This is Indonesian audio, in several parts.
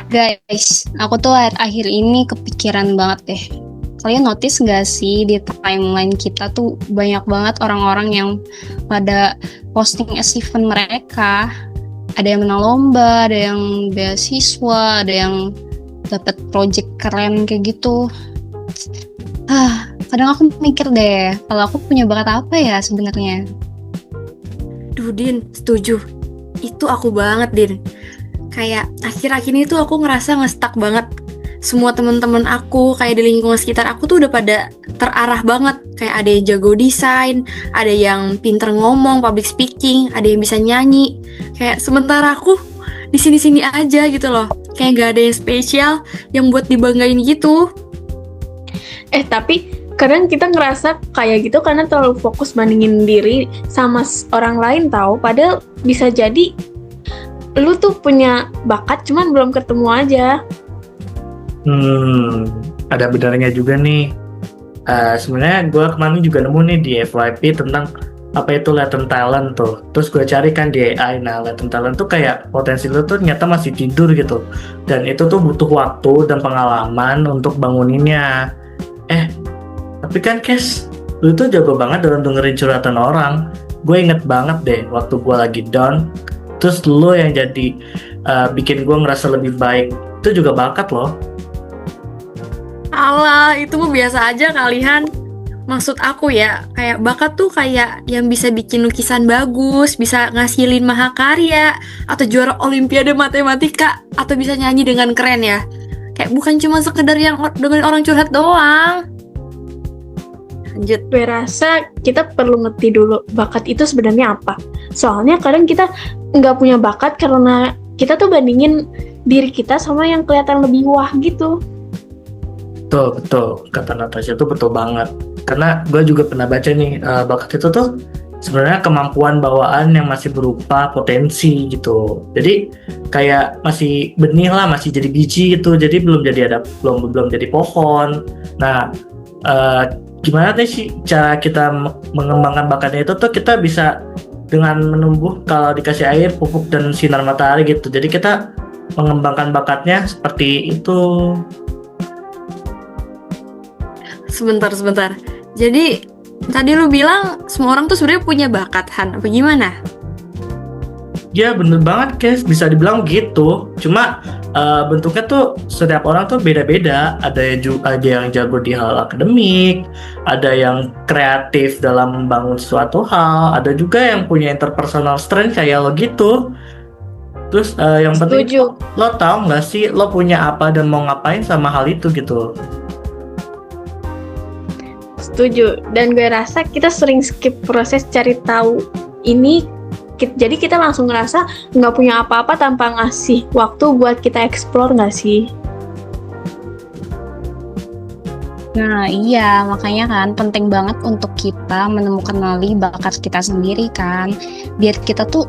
Guys, aku tuh akhir ini kepikiran banget deh. Kalian notice gak sih di timeline kita tuh banyak banget orang-orang yang pada posting achievement mereka. Ada yang menang lomba, ada yang beasiswa, ada yang dapat project keren kayak gitu. Kadang aku mikir deh, kalau aku punya bakat apa ya sebenarnya? Duh, Din, setuju. Itu aku banget, Din. Kayak akhir-akhir ini tuh aku ngerasa nge-stuck banget. Semua teman-teman aku, kayak di lingkungan sekitar aku tuh udah pada terarah banget. Kayak ada yang jago desain, ada yang pinter ngomong, public speaking, ada yang bisa nyanyi. Kayak sementara aku di sini-sini aja gitu loh. Kayak gak ada yang spesial yang buat dibanggain gitu. Tapi kadang kita ngerasa kayak gitu karena terlalu fokus bandingin diri sama orang lain tahu. Padahal bisa jadi lu tuh punya bakat cuman belum ketemu aja. Ada benarnya juga nih. Sebenarnya gue kemarin juga nemu nih di FYP tentang apa itu latent talent tuh. Terus gue cari kan di AI. Nah, latent talent tuh kayak potensi lu tuh ternyata masih tidur gitu. Dan itu tuh butuh waktu dan pengalaman untuk banguninnya. Tapi kan Kes, lu tuh jago banget dalam dengerin curhatan orang. Gue inget banget deh waktu gue lagi down, terus lu yang jadi bikin gue ngerasa lebih baik. Itu juga bakat loh. Alah, itu mah biasa aja kalian. Maksud aku ya, kayak bakat tuh kayak yang bisa bikin lukisan bagus, bisa ngasilin mahakarya, atau juara olimpiade matematika, atau bisa nyanyi dengan keren ya. Kayak bukan cuma sekedar yang dengan orang curhat doang. Lanjut. Gue rasa kita perlu ngerti dulu bakat itu sebenarnya apa. Soalnya kadang kita nggak punya bakat karena kita tuh bandingin diri kita sama yang kelihatan lebih wah gitu. Betul, kata Natasha itu betul banget. Karena gue juga pernah baca nih, bakat itu tuh sebenarnya kemampuan bawaan yang masih berupa potensi gitu. Jadi kayak masih benih lah, masih jadi biji gitu. Jadi belum jadi pohon. Nah, gimana sih cara kita mengembangkan bakatnya itu tuh kita bisa dengan menumbuh kalau dikasih air, pupuk, dan sinar matahari gitu. Jadi kita mengembangkan bakatnya seperti itu. Sebentar. Jadi tadi lu bilang semua orang tuh sebenarnya punya bakat, Han, apa gimana? Ya bener banget guys, bisa dibilang gitu. Cuma bentuknya tuh setiap orang tuh beda-beda. Ada yang jago di hal akademik, ada yang kreatif dalam membangun suatu hal, ada juga yang punya interpersonal strength kayak lo gitu. Terus yang penting lo tau nggak sih lo punya apa dan mau ngapain sama hal itu gitu. Setuju. Dan gue rasa kita sering skip proses cari tahu ini. Jadi kita langsung ngerasa nggak punya apa-apa tanpa ngasih waktu buat kita explore nggak sih? Nah iya, makanya kan penting banget untuk kita menemukan bakat kita sendiri kan. Biar kita tuh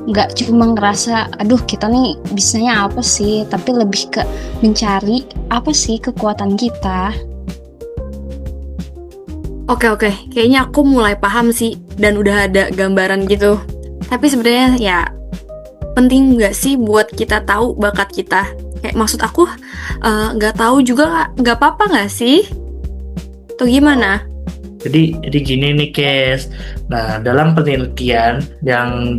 nggak cuma ngerasa, aduh kita nih bisanya apa sih, tapi lebih ke mencari apa sih kekuatan kita. Oke, kayaknya aku mulai paham sih dan udah ada gambaran gitu. Tapi sebenarnya ya penting nggak sih buat kita tahu bakat kita? Kayak maksud aku nggak tahu juga nggak apa-apa nggak sih? Tuh gimana? Jadi gini nih Kes. Nah dalam penelitian yang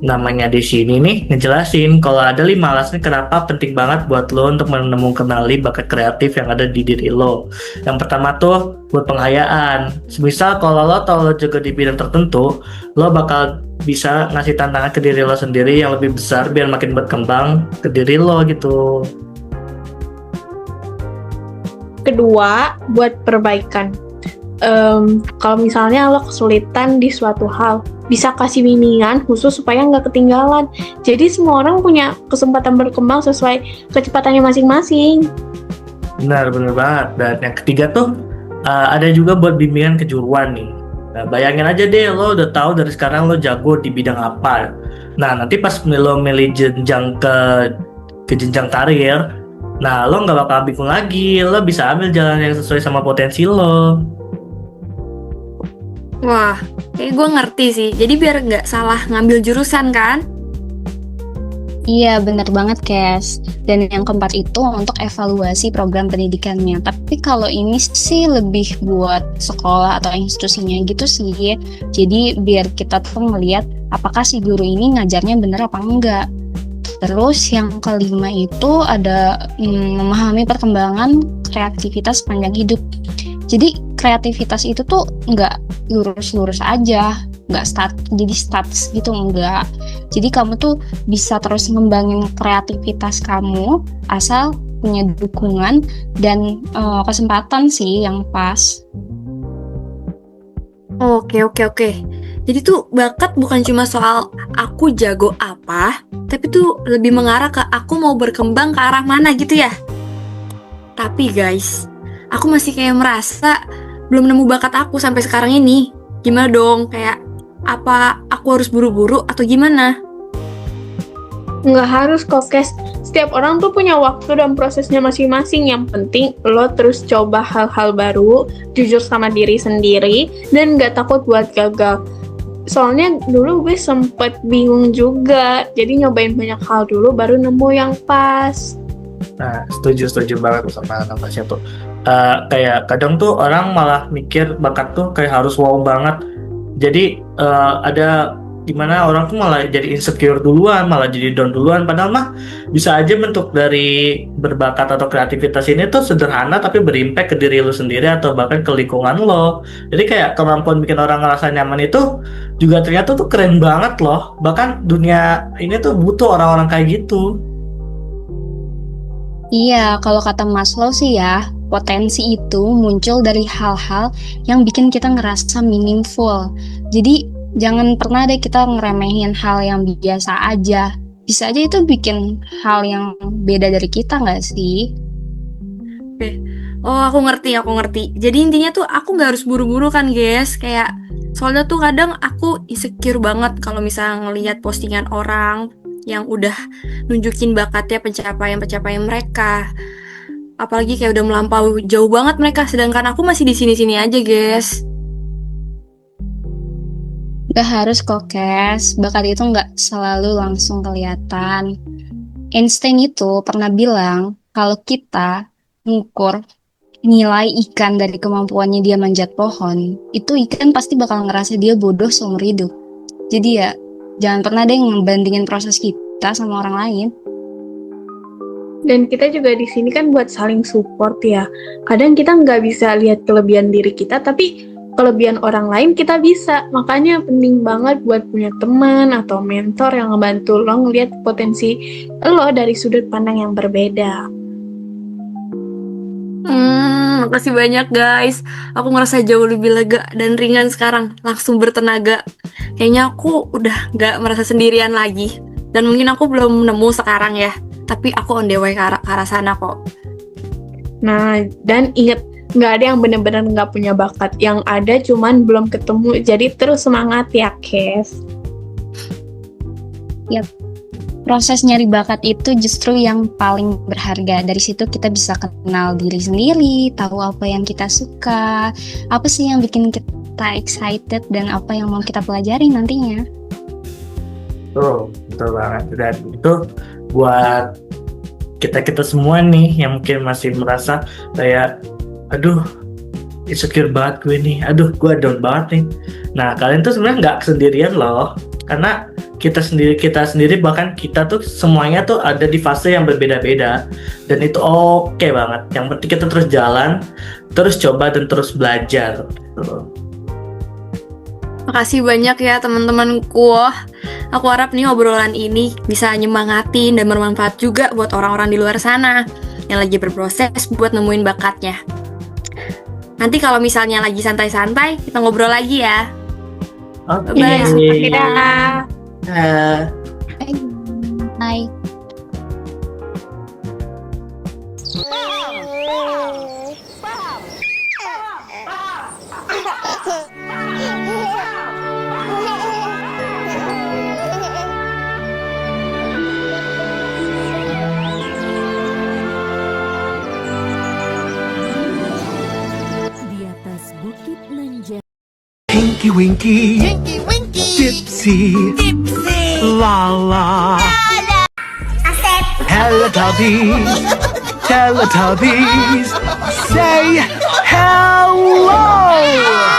namanya di sini nih ngejelasin kalau ada 5 alasan kenapa penting banget buat lo untuk menemukan bakat kreatif yang ada di diri lo. Yang pertama tuh buat penghayaan. Semisal kalau lo tau lo jago di bidang tertentu, lo bakal bisa ngasih tantangan ke diri lo sendiri yang lebih besar biar makin berkembang ke diri lo gitu. Kedua, buat perbaikan. Kalau misalnya lo kesulitan di suatu hal, bisa kasih bimbingan khusus supaya nggak ketinggalan. Jadi semua orang punya kesempatan berkembang sesuai kecepatannya masing-masing. Benar banget. Dan yang ketiga tuh ada juga buat bimbingan kejuruan nih. Nah, bayangin aja deh lo udah tahu dari sekarang lo jago di bidang apa. Nah nanti pas lo milih jenjang ke jenjang karir, nah lo nggak bakal bingung lagi. Lo bisa ambil jalan yang sesuai sama potensi lo. Wah, kayak gue ngerti sih. Jadi biar nggak salah ngambil jurusan kan? Iya, benar banget, Kes. Dan yang keempat itu untuk evaluasi program pendidikannya. Tapi kalau ini sih lebih buat sekolah atau institusinya gitu sih. Jadi biar kita tuh melihat apakah si guru ini ngajarnya bener apa enggak. Terus yang kelima itu ada memahami perkembangan kreativitas sepanjang hidup. Jadi kreativitas itu tuh nggak lurus-lurus aja, nggak jadi status gitu, enggak. Jadi kamu tuh bisa terus ngembangin kreativitas kamu asal punya dukungan dan kesempatan sih yang pas. Oke, oke, oke. Jadi tuh bakat bukan cuma soal aku jago apa, tapi tuh lebih mengarah ke aku mau berkembang ke arah mana gitu ya. Tapi guys, aku masih kayak merasa belum nemu bakat aku sampai sekarang ini. Gimana dong? Kayak apa aku harus buru-buru atau gimana? Nggak harus kok, Kes. Setiap orang tuh punya waktu dan prosesnya masing-masing. Yang penting lo terus coba hal-hal baru, jujur sama diri sendiri, dan nggak takut buat gagal. Soalnya dulu gue sempet bingung juga, jadi nyobain banyak hal dulu baru nemu yang pas. Nah, setuju banget sama Natasha tuh. Kayak kadang tuh orang malah mikir bakat tuh kayak harus wow banget. Jadi ada dimana orang tuh malah jadi insecure duluan, malah jadi down duluan. Padahal mah bisa aja bentuk dari berbakat atau kreativitas ini tuh sederhana tapi berimpact ke diri lu sendiri atau bahkan ke lingkungan lo. Jadi kayak kemampuan bikin orang ngerasa nyaman itu juga ternyata tuh keren banget loh. Bahkan dunia ini tuh butuh orang-orang kayak gitu. Iya, kalau kata Maslow sih ya, potensi itu muncul dari hal-hal yang bikin kita ngerasa meaningful. Jadi jangan pernah deh kita ngeremehin hal yang biasa aja. Bisa aja itu bikin hal yang beda dari kita nggak sih? Oke. Oh, aku ngerti. Jadi intinya tuh aku nggak harus buru-buru kan, guys. Kayak soalnya tuh kadang aku insecure banget kalau misalnya ngelihat postingan orang yang udah nunjukin bakatnya, pencapaian mereka. Apalagi kayak udah melampaui jauh banget mereka, sedangkan aku masih di sini-sini aja, guys. Gak harus kok, Kes. Bakat itu nggak selalu langsung kelihatan. Einstein itu pernah bilang kalau kita ngukur nilai ikan dari kemampuannya dia manjat pohon, itu ikan pasti bakal ngerasa dia bodoh seumur hidup. Jadi ya, jangan pernah deh ngebandingin proses kita sama orang lain. Dan kita juga di sini kan buat saling support ya. Kadang kita nggak bisa lihat kelebihan diri kita, tapi kelebihan orang lain kita bisa. Makanya penting banget buat punya teman atau mentor yang ngebantu lo ngelihat potensi lo dari sudut pandang yang berbeda. Makasih banyak guys. Aku ngerasa jauh lebih lega dan ringan sekarang. Langsung bertenaga. Kayaknya aku udah gak merasa sendirian lagi. Dan mungkin aku belum nemu sekarang ya. Tapi aku on the way ke arah sana kok. Nah, dan inget, nggak ada yang benar-benar nggak punya bakat. Yang ada cuman belum ketemu. Jadi terus semangat ya, Kes. Yap. Proses nyari bakat itu justru yang paling berharga. Dari situ kita bisa kenal diri sendiri, tahu apa yang kita suka, apa sih yang bikin kita excited, dan apa yang mau kita pelajari nantinya. Betul banget. Dan itu buat kita semua nih yang mungkin masih merasa kayak, aduh, insecure banget gue nih, aduh, gue down banget nih. Nah, kalian tuh sebenarnya nggak sendirian loh, karena kita sendiri bahkan kita tuh semuanya tuh ada di fase yang berbeda-beda, dan itu oke banget. Yang penting kita terus jalan, terus coba dan terus belajar. Makasih banyak ya teman-temanku. Aku harap nih obrolan ini bisa nyemangatin dan bermanfaat juga buat orang-orang di luar sana yang lagi berproses buat nemuin bakatnya. Nanti kalau misalnya lagi santai-santai, kita ngobrol lagi ya. Oke. Bye. Dadah. Bye. Di atas bukit menja. Tinky Winky, Tipsy, Lala. Teletubbies, Teletubbies, say hello!